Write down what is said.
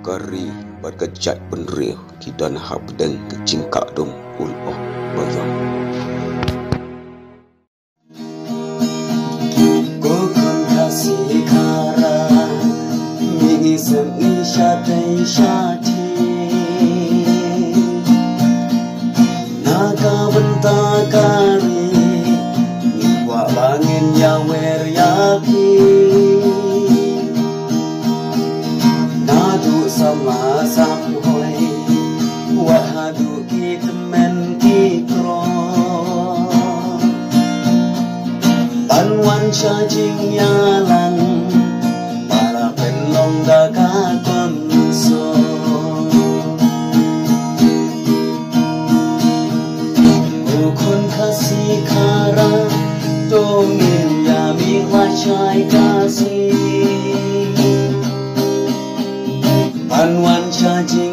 Kari berkejat penriuh kidan habdeng kecingkak dum ulpoh bayang. Kokon kasih kara Mingisem isyatai syati Naga bentakari Ngiwak bangin yawer yaki Nadu sama samhoi Wahadu kitemen kikro Panwan cacing yalan Para penlong daga konso Ukun kasih kara Dongin yami wajai kasih Panwan cacing